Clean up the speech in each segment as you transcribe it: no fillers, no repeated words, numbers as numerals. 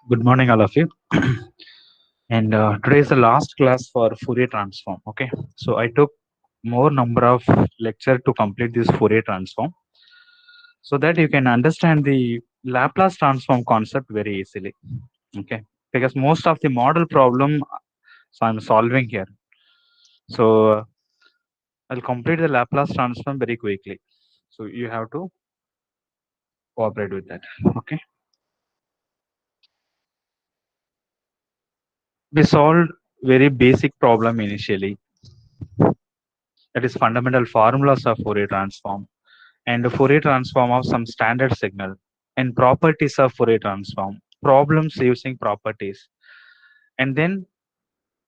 Good morning, all of you. And today is the last class for Fourier Transform. Okay, so I took more number of lecture to complete this Fourier Transform, so that you can understand the Laplace transform concept very easily. Okay, because most of the model problem, so I'm solving here. So I'll complete the Laplace transform very quickly. So you have to cooperate with that. Okay, we solved very basic problem initially. That is fundamental formulas of Fourier transform and the Fourier transform of some standard signal and properties of Fourier transform, problems using properties, and then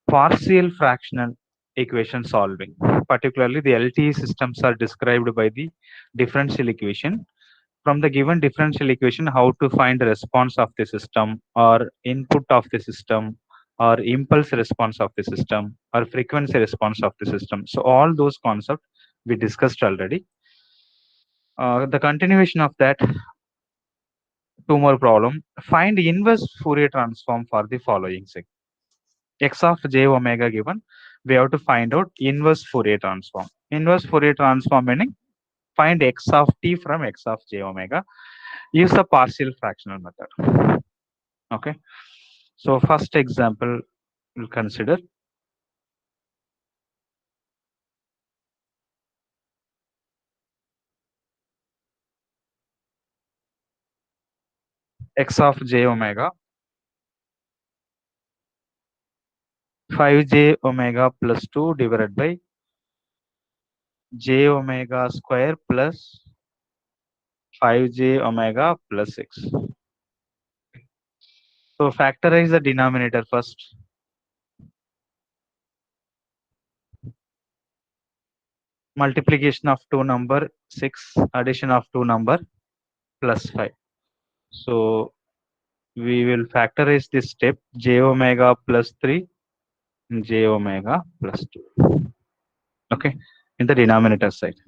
partial fractional equation solving. Particularly, the LTE systems are described by the differential equation. From the given differential equation, how to find the response of the system or input of the system or impulse response of the system or frequency response of the system. So all those concepts we discussed already. The continuation of that, two more problem. Find inverse Fourier transform for the following sig. X of j omega given. We have to find out inverse Fourier transform. Inverse Fourier transform meaning find x of t from x of j omega. Use the partial fractional method. Okay. So first example we'll consider x of j omega 5j omega plus 2 divided by j omega square plus 5j omega plus 6. So factorize the denominator first. Multiplication of two number 6, addition of two number plus 5. So we will factorize this step j omega plus 3 and j omega plus 2. Okay, in the denominator side.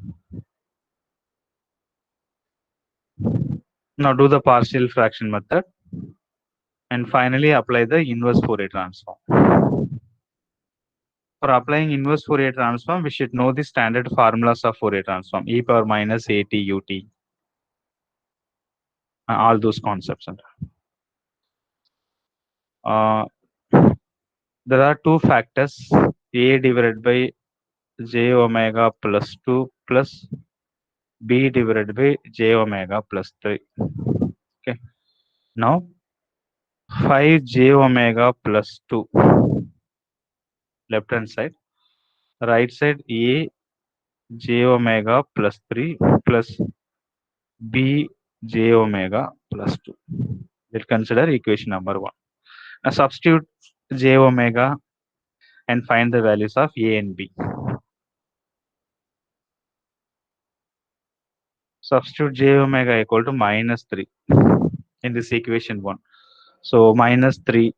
Now do the partial fraction method and finally apply the inverse Fourier transform. For applying inverse Fourier transform, we should know the standard formulas of Fourier transform, e power minus at ut, all those concepts. There are two factors, a divided by j omega plus 2 plus b divided by j omega plus 3. Okay. Now 5j omega plus 2, left hand side, right side a j omega plus 3 plus b j omega plus 2. We'll consider equation number 1. Now substitute j omega and find the values of a and b. Substitute j omega equal to minus 3 in this equation 1. So minus 3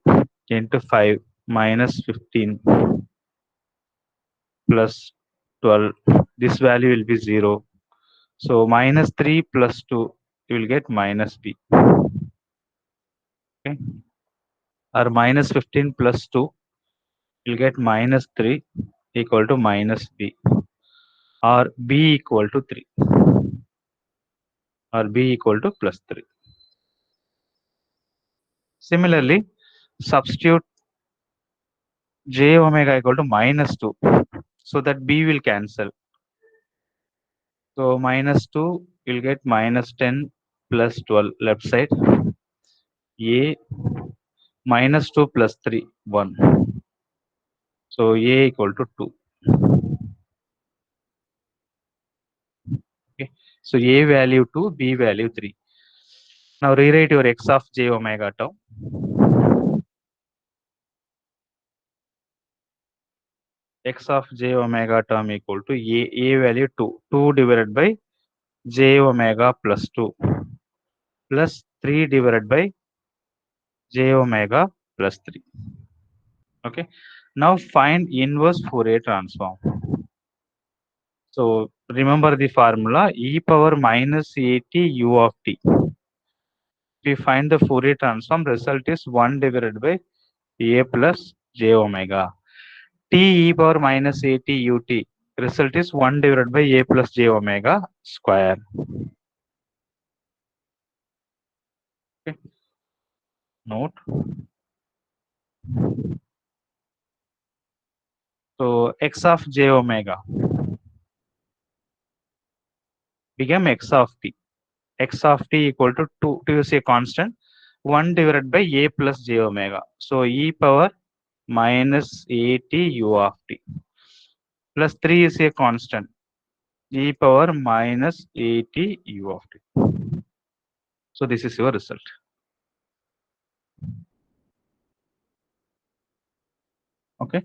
into 5 minus 15 plus 12. This value will be 0. So minus 3 plus 2, you will get minus b. Okay. Or minus 15 plus 2, you will get minus 3 equal to minus b. Or b equal to 3. Or b equal to plus 3. Similarly, substitute j omega equal to minus 2 so that b will cancel. So minus 2 will get minus 10 plus 12 left side. A minus 2 plus 3, 1. So A equal to 2. Okay. So A value 2, B value 3. Now rewrite your x of j omega tau. X of j omega term equal to A value 2. 2 divided by j omega plus 2 plus 3 divided by j omega plus 3. Okay. Now find inverse Fourier transform. So remember the formula e power minus at u of t. we find the Fourier transform, result is 1 divided by a plus j omega. T e power minus at ut, result is 1 divided by a plus j omega square. Okay. Note. So x of j omega become x of t. X of t equal to 2 is a constant, 1 divided by a plus j omega. So e power minus at u of t plus 3 is a constant, e power minus at u of t. So this is your result. Okay.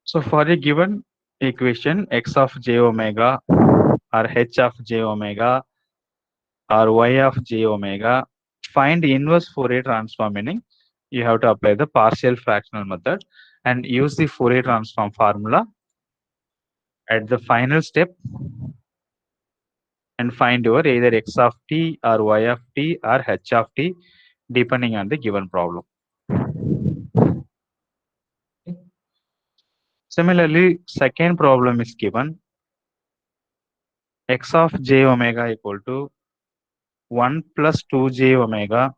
So for a given equation x of j omega or h of j omega or y of j omega, find inverse Fourier transform, meaning you have to apply the partial fractional method and use the Fourier transform formula at the final step and find your either x of t or y of t or h of t depending on the given problem. Similarly, second problem is given x of j omega equal to 1 plus 2j omega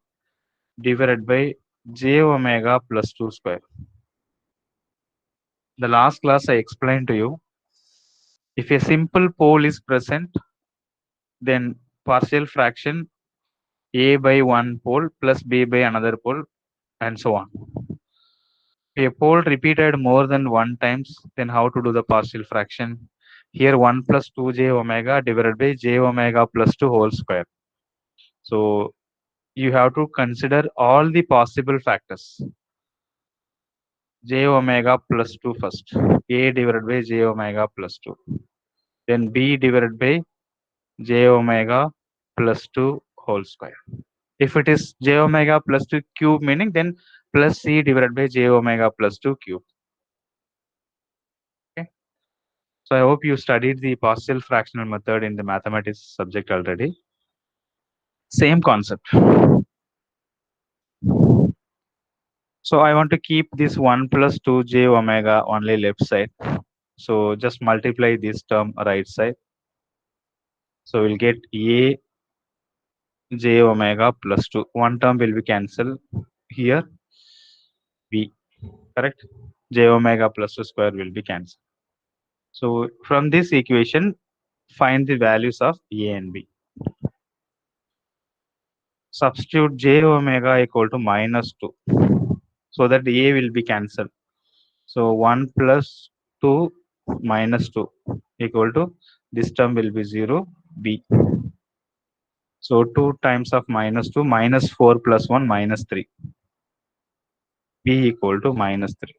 divided by j omega plus 2 square. The last class I explained to you, if a simple pole is present, then partial fraction a by one pole plus b by another pole and so on. If a pole repeated more than one times, then how to do the partial fraction? Here 1 plus 2j omega divided by j omega plus 2 whole square. So you have to consider all the possible factors. J omega plus 2 first, a divided by j omega plus 2, then b divided by j omega plus 2 whole square. If it is j omega plus 2 cube, meaning then plus c divided by j omega plus 2 cube. Okay. So I hope you studied the partial fractional method in the mathematics subject already. Same concept. So I want to keep this 1 plus 2j omega only left side. So just multiply this term right side. So we'll get a j omega plus 2. One term will be cancelled here. B. Correct? J omega plus 2 square will be cancelled. So from this equation, find the values of a and b. Substitute j omega equal to minus 2 so that a will be cancelled. So 1 plus 2 minus 2 equal to this term will be 0 b. So 2 times of minus 2 minus 4 plus 1 minus 3. B equal to minus 3.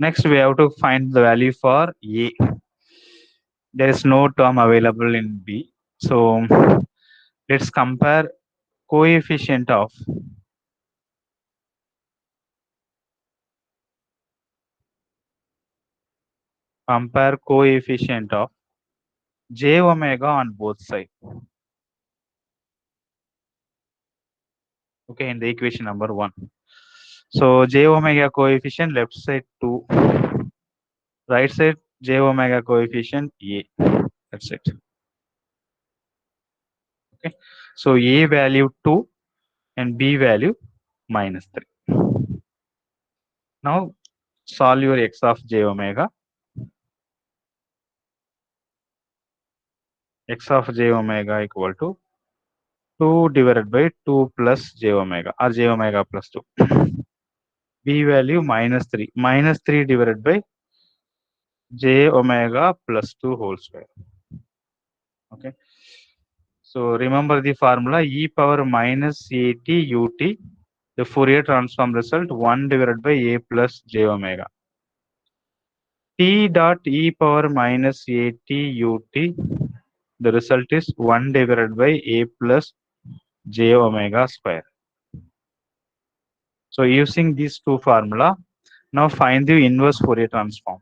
Next we have to find the value for a. There is no term available in b. So let's compare coefficient of j omega on both sides. Okay, in the equation number 1. So j omega coefficient left side 2, right side j omega coefficient a. That's it. Okay, so a value 2 and b value minus 3. Now solve your x of j omega. X of j omega equal to 2 divided by 2 plus j omega or j omega plus 2. B value minus 3. Minus 3 divided by j omega plus 2 whole square. Okay. So remember the formula e power minus at ut, the Fourier transform result 1 divided by a plus j omega. T dot e power minus at ut, the result is 1 divided by a plus j omega square. So using these two formula, now find the inverse Fourier transform.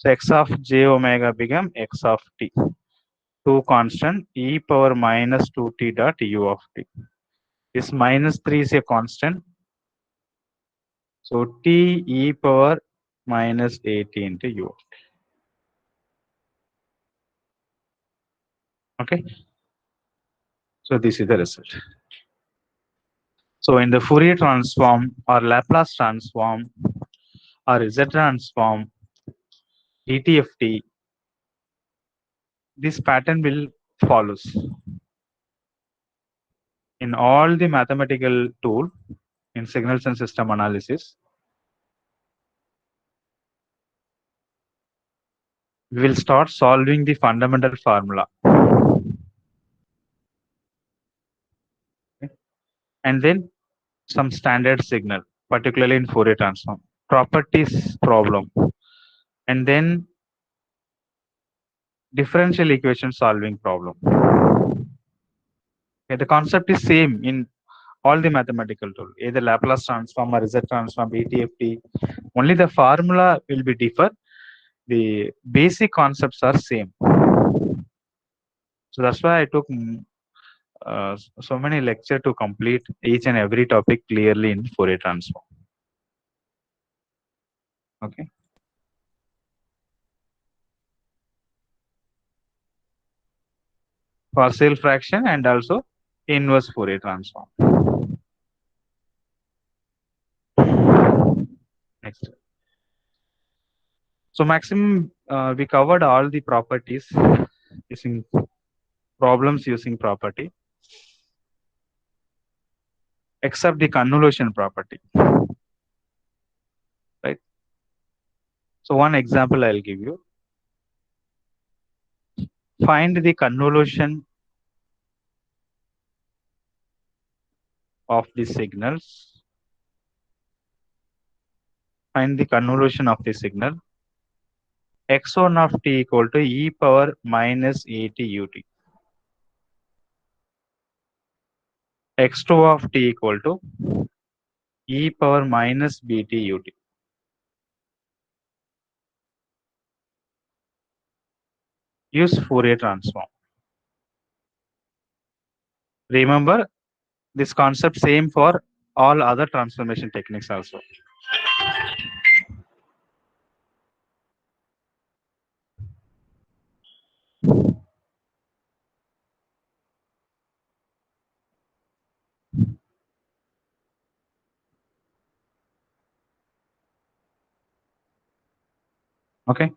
So x of j omega become x of t. 2 constant e power minus 2t dot u of t. This minus 3 is a constant. So t e power minus 80 into u. Okay. So this is the result. So in the Fourier transform or Laplace transform or Z transform, DTFT, this pattern will follows. In all the mathematical tool in signals and system analysis, we will start solving the fundamental formula. Okay. And then some standard signal, particularly in Fourier transform, properties problem, and then differential equation solving problem. Okay, the concept is same in all the mathematical tool, either Laplace transform or Z transform, ATFT. Only the formula will be differ. The basic concepts are same. So that's why I took so many lecture to complete each and every topic clearly in Fourier transform. Okay. Partial fraction and also inverse Fourier transform. Next. So maximum we covered all the properties using problems using property except the convolution property, right? So one example I'll give you. Find the convolution of the signals. Find the convolution of the signal. X1 of t equal to e power minus 80 ut. X2 of t equal to e power minus bt ut. Use Fourier transform. Remember, this concept same for all other transformation techniques also. Okay.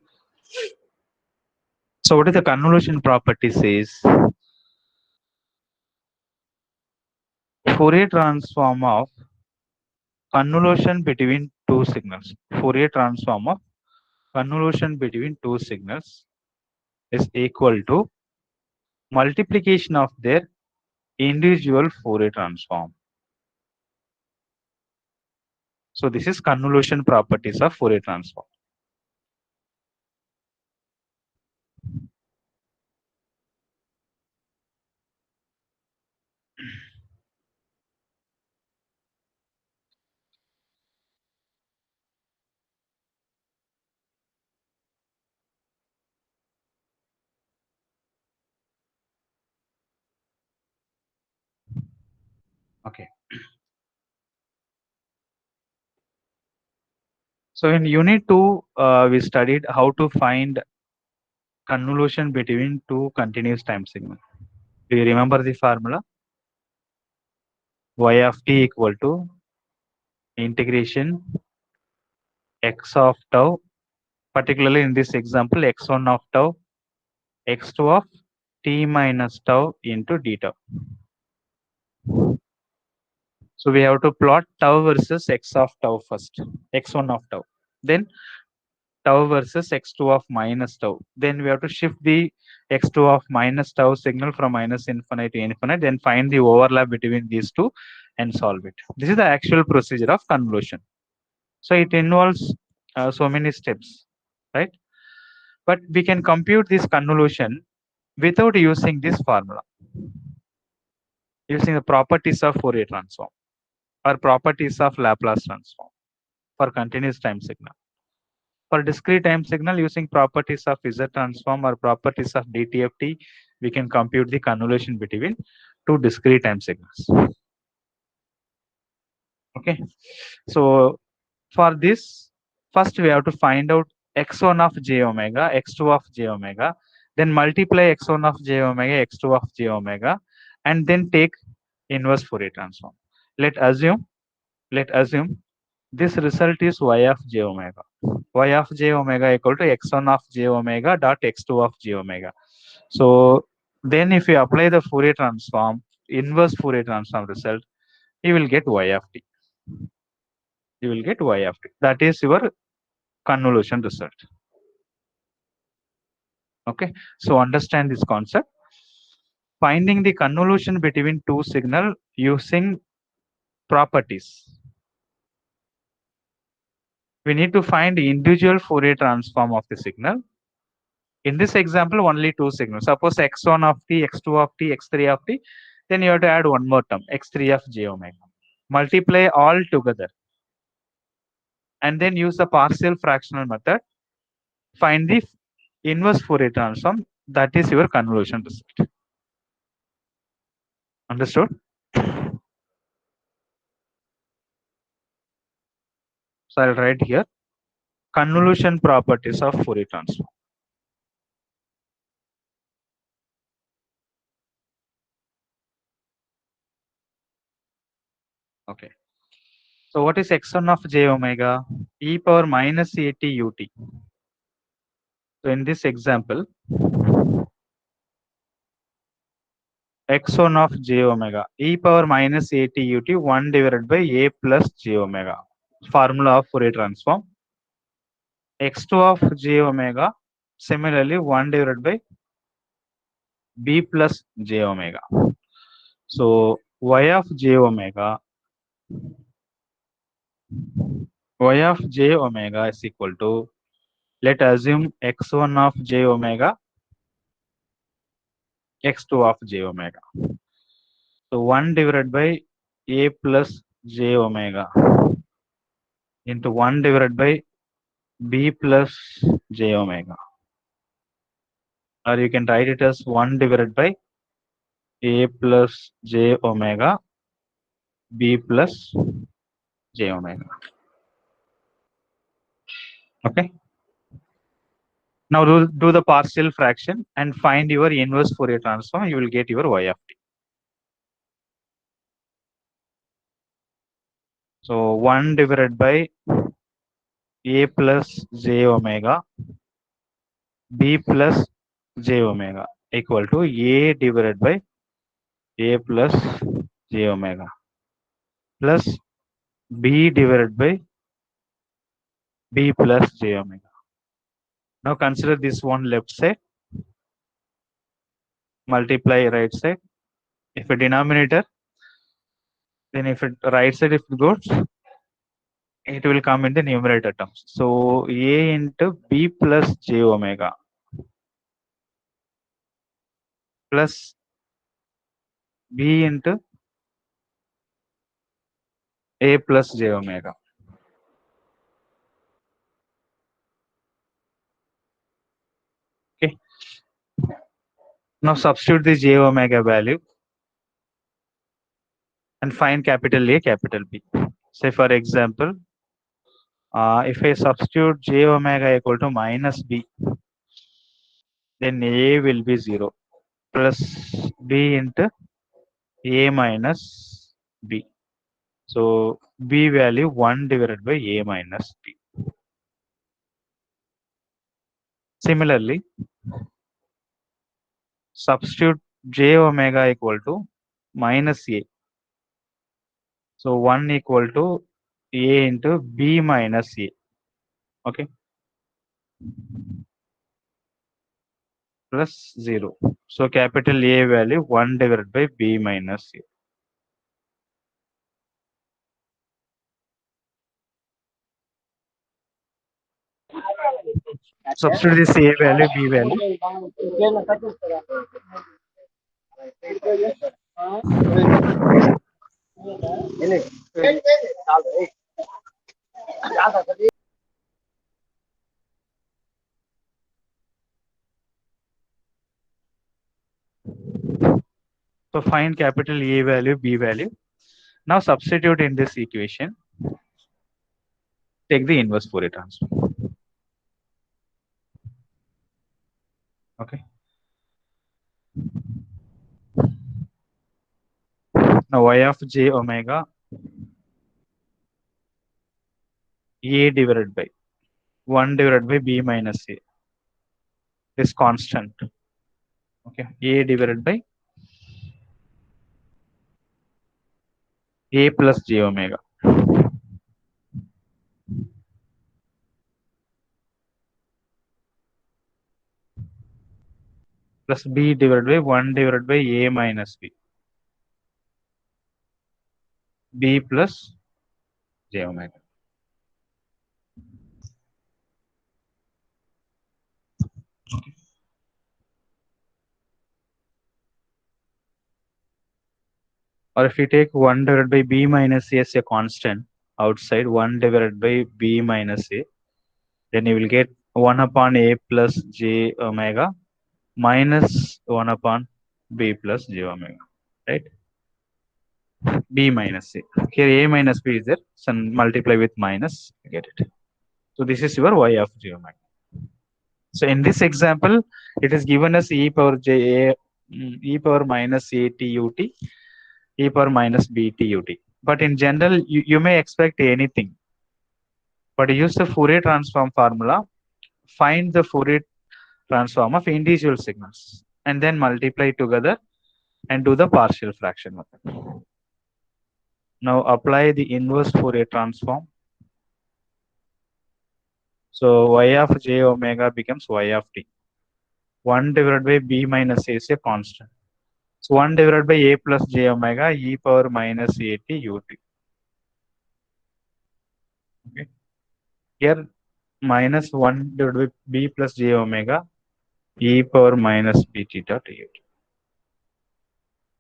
So what is the convolution property says? Fourier transform of convolution between two signals. Fourier transform of convolution between two signals is equal to multiplication of their individual Fourier transform. So this is convolution properties of Fourier transform. Okay. So in unit 2, we studied how to find convolution between two continuous time signals. Do you remember the formula? Y of t equal to integration x of tau, particularly in this example, x1 of tau, x2 of t minus tau into d tau. So we have to plot tau versus x of tau first, x1 of tau. Then tau versus x2 of minus tau. Then we have to shift the x2 of minus tau signal from minus infinite to infinite, then find the overlap between these two and solve it. This is the actual procedure of convolution. So it involves so many steps, right? But we can compute this convolution without using this formula, using the properties of Fourier transform or properties of Laplace transform for continuous time signal. For discrete time signal using properties of Z transform or properties of DTFT, we can compute the convolution between two discrete time signals. Okay. So for this, first we have to find out x1 of j omega, x2 of j omega, then multiply x1 of j omega, x2 of j omega, and then take inverse Fourier transform. Let assume this result is y of j omega. Y of j omega equal to x1 of j omega dot x2 of j omega. So then if you apply the Fourier transform, inverse Fourier transform result, you will get y of t. You will get y of t. That is your convolution result. Okay. So understand this concept. Finding the convolution between two signal using properties. We need to find the individual Fourier transform of the signal. In this example, only two signals. Suppose x1 of t, x2 of t, x3 of t, then you have to add one more term, x3 of j omega. Multiply all together. And then use the partial fractional method. Find the inverse Fourier transform. That is your convolution result. Understood? So I'll write here convolution properties of Fourier transform. Okay. So what is x1 of j omega? E power minus at ut. So in this example, x1 of j omega, e power minus at ut 1 divided by a plus j omega. Formula of Fourier transform. x2 of j omega, similarly 1 divided by b plus j omega. So y of j omega is equal to, let assume x1 of j omega, x2 of j omega. So 1 divided by a plus j omega into 1 divided by b plus j omega. Or you can write it as 1 divided by a plus j omega b plus j omega. Okay. Now do the partial fraction and find your inverse Fourier transform. You will get your y of t. So 1 divided by a plus j omega b plus j omega equal to a divided by a plus j omega plus b divided by b plus j omega. Now consider this one left side, multiply right side. If a denominator, then if it right side if it goes, it will come in the numerator terms. So a into b plus j omega plus b into a plus j omega. Okay. Now substitute the j omega value and find capital A, capital B. Say for example, if I substitute j omega equal to minus b, then a will be 0 plus b into a minus b. So b value 1 divided by a minus b. Similarly, substitute j omega equal to minus a. So 1 equal to a into b minus a. Okay. Plus 0. So capital A value 1 divided by b minus a. Substitute this a value, b value. So find capital A value, B value. Now substitute in this equation. Take the inverse Fourier transform. Okay. Now y of j omega A divided by 1 divided by B minus A is constant. Okay. A divided by A plus j omega plus B divided by 1 divided by A minus B. B plus j omega. Or if you take 1 divided by B minus A as a constant outside 1 divided by B minus A, then you will get 1 upon A plus j omega minus 1 upon B plus j omega, right? B minus A. Here A minus B is there, so multiply with minus, get it. So this is your y of j omega. So in this example, it is given as e power j a, e power minus a t u t, e power minus b t u t. But in general, you may expect anything. But use the Fourier transform formula, find the Fourier transform of individual signals, and then multiply together and do the partial fraction method. Now apply the inverse Fourier transform. So y of j omega becomes y of t. 1 divided by b minus a is a constant. So 1 divided by a plus j omega e power minus a t ut. Okay. Here minus 1 divided by b plus j omega e power minus b theta t ut.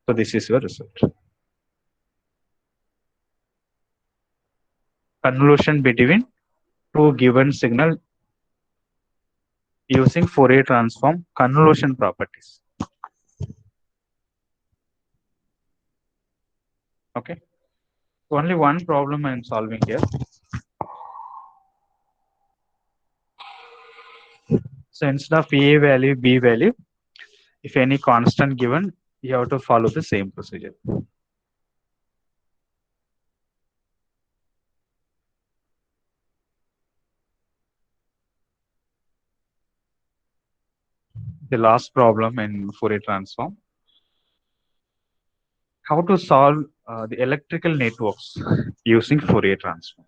So this is your result. Convolution between two given signal using Fourier transform convolution properties. Okay. So only one problem I am solving here. So instead of A value, B value, if any constant given, you have to follow the same procedure. The last problem in Fourier transform. How to solve the electrical networks using Fourier transform.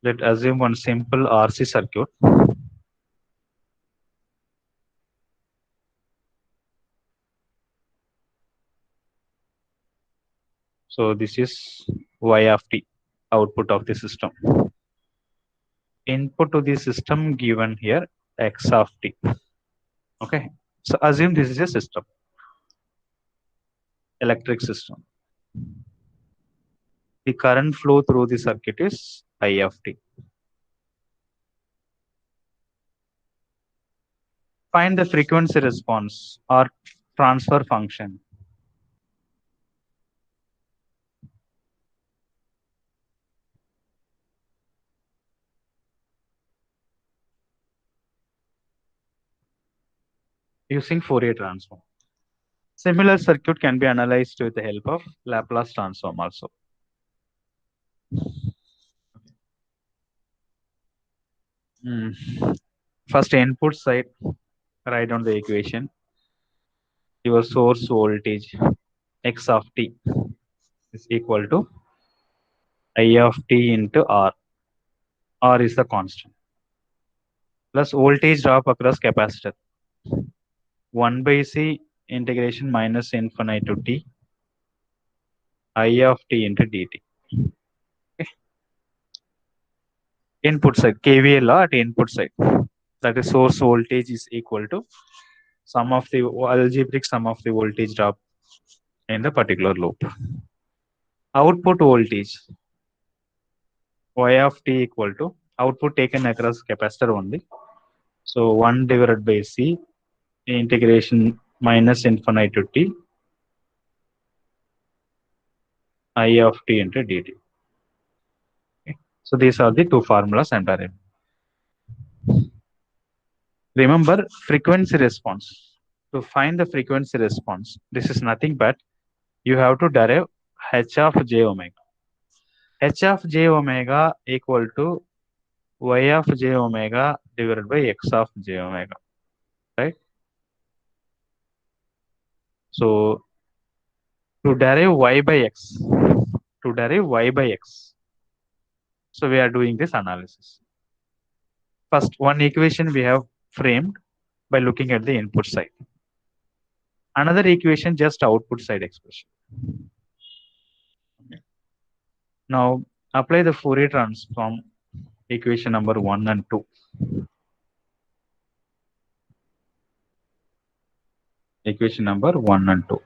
Let's assume one simple RC circuit. So this is Y of t, output of the system. Input to the system given here, X of t. Okay. So assume this is a system, electric system. The current flow through the circuit is I of t. Find the frequency response or transfer function. Using Fourier transform. Similar circuit can be analyzed with the help of Laplace transform also. First input side, write down the equation. Your source voltage X of t is equal to I of t into R. R is the constant. Plus voltage drop across capacitor. 1 by C integration minus infinite to t I of t into dt. Okay. Input side, KVL law at input side. That is source voltage is equal to sum of the algebraic sum of the voltage drop in the particular loop. Output voltage Y of t equal to output taken across capacitor only. So 1 divided by c integration minus infinite to t I of t into dt. Okay. So these are the two formulas and variable. Remember frequency response. To find the frequency response, this is nothing but you have to derive h of j omega. H of j omega equal to y of j omega divided by x of j omega, right? So to derive y by x, to derive y by x, so we are doing this analysis. First, one equation we have framed by looking at the input side. Another equation just output side expression. Okay. Now apply the Fourier transform equation number 1 and 2. Equation number 1 and 2.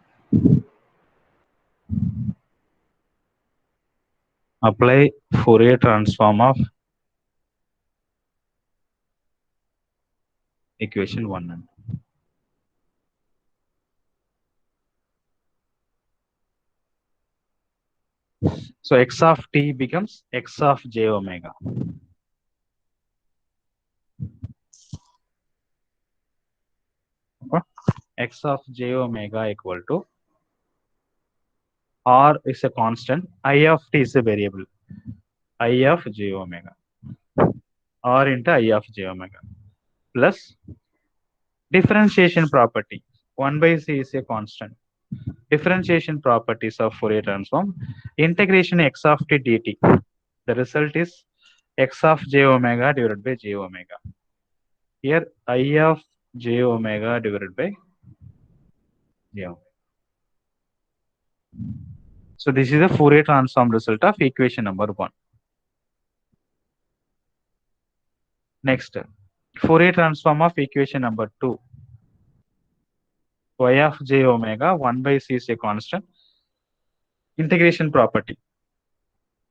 Apply Fourier transform of equation 1 and 2. So x of t becomes x of j omega. X of j omega equal to r is a constant, I of t is a variable, I of j omega, r into I of j omega, plus differentiation property, 1 by c is a constant. Differentiation properties of Fourier transform, integration x of t dt. The result is x of j omega divided by j omega. Here I of j omega divided by j omega. So this is the Fourier transform result of equation number 1. Next, Fourier transform of equation number 2. Y of j omega 1 by c is a constant. Integration property.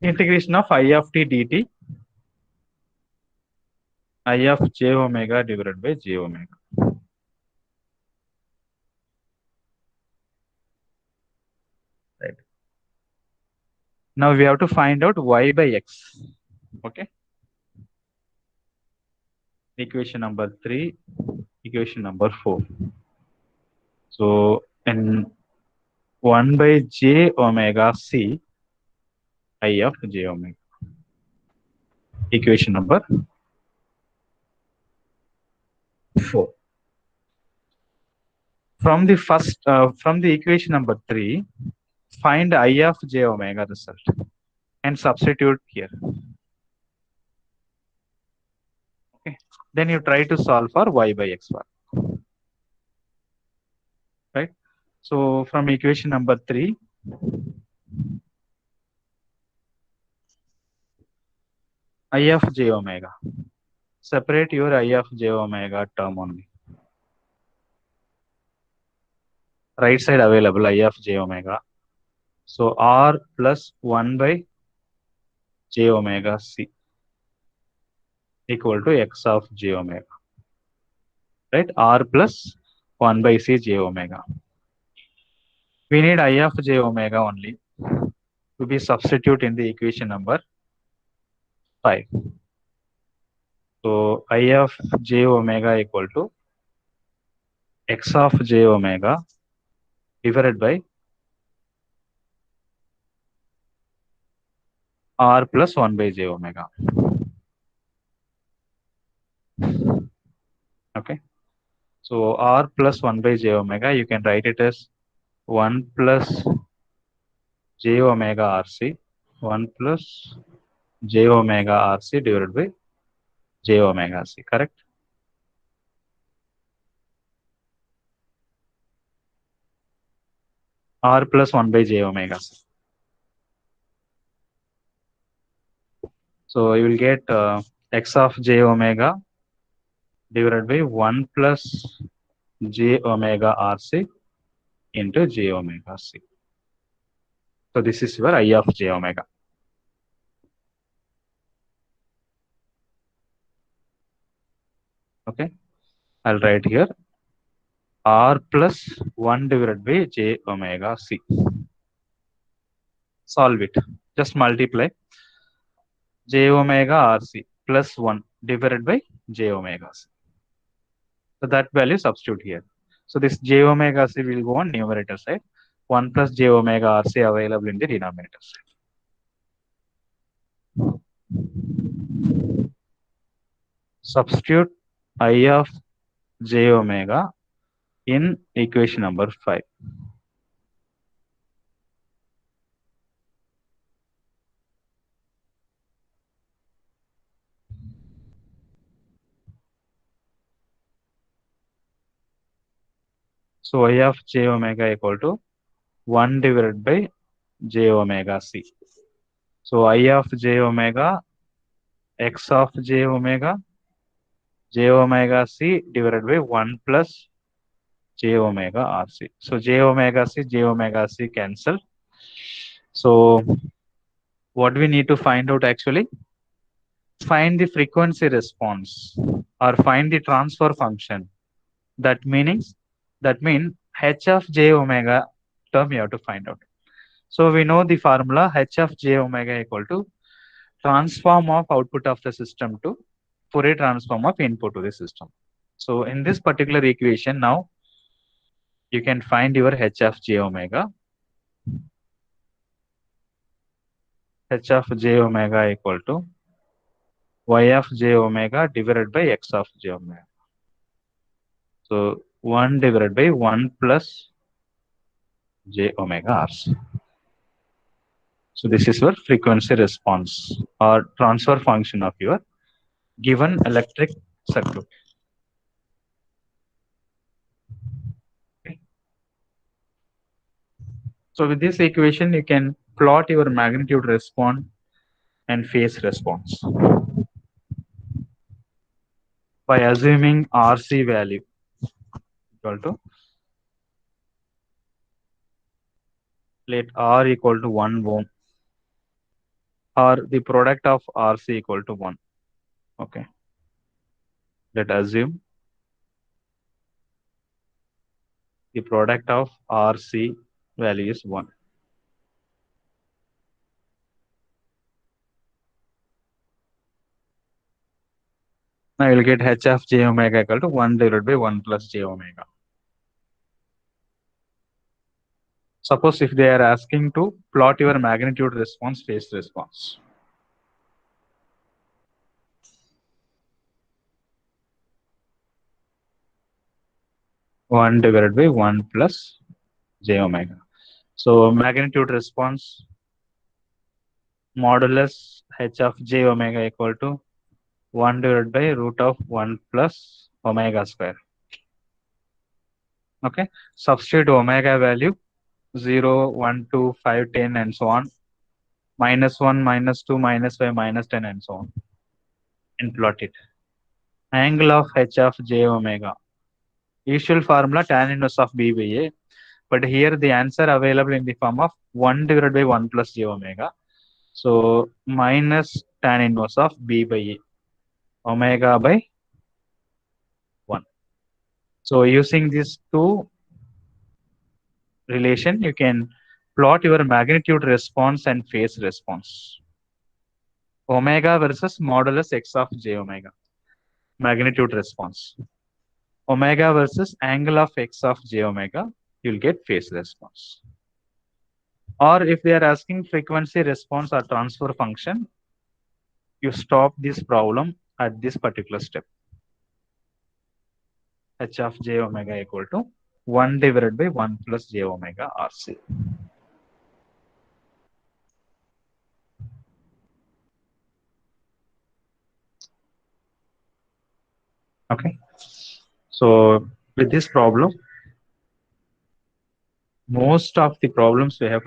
Integration of I of t dt. I of j omega divided by j omega. Right. Now we have to find out y by x. Okay. Equation number 3, equation number 4. So in 1 by j omega c, I of j omega. Equation number 4. From the from the equation number 3, find I of j omega result and substitute here. Okay. Then you try to solve for y by x bar. Right. So from equation number 3, I of j omega. Separate your I of j omega term only. Right side available I of j omega. So r plus 1 by j omega c equal to x of j omega. Right? R plus 1 by c j omega. We need I of j omega only to be substitute in the equation number 5. So I of j omega equal to x of j omega divided by r plus 1 by j omega. Okay. So r plus 1 by j omega, you can write it as 1 plus j omega rc, 1 plus j omega rc divided by j omega c, correct? R plus 1 by j omega c. So you will get x of j omega divided by 1 plus j omega rc into j omega c. So this is your I of j omega. Okay, I'll write here r plus 1 divided by j omega c. Solve it. Just multiply j omega rc plus 1 divided by j omega c. So that value substitute here. So this j omega c will go on numerator side. 1 plus j omega rc available in the denominator side. Substitute I of j omega in equation number 5. So I of j omega equal to 1 divided by j omega c. So I of j omega, x of j omega c divided by 1 plus j omega rc. So j omega c cancel. So what we need to find out actually? Find the frequency response or find the transfer function. That means h of j omega term you have to find out. So we know the formula h of j omega equal to transform of output of the system to Fourier transform of input to the system. So in this particular equation now you can find your h of j omega. H of j omega equal to y of j omega divided by x of j omega. So 1 divided by 1 plus j omega rc. So this is your frequency response or transfer function of your given electric circuit. Okay. So with this equation, you can plot your magnitude response and phase response by assuming RC value equal to, let R equal to 1 ohm or the product of RC equal to 1. Okay. Let assume the product of RC value is 1. Now you will get h of j omega equal to 1 divided by 1 plus j omega. Suppose if they are asking to plot your magnitude response, phase response. One divided by 1 plus j omega. So magnitude response modulus h of j omega equal to 1 divided by root of 1 plus omega square. Okay. Substitute omega value 0, 1, 2, 5, 10 and so on. -1, -2, -5, -10 and so on. And plot it. Angle of h of j omega. Usual formula tan inverse of b by a. But here the answer available in the form of 1 divided by 1 plus j omega. So minus tan inverse of b by a. Omega by 1. So using these two relation, you can plot your magnitude response and phase response. Omega versus modulus x of j omega. Magnitude response. Omega versus angle of x of j omega, you'll get phase response. Or if they are asking frequency response or transfer function, you stop this problem at this particular step. H of j omega equal to 1 divided by 1 plus j omega rc. Okay. So with this problem, most of the problems we have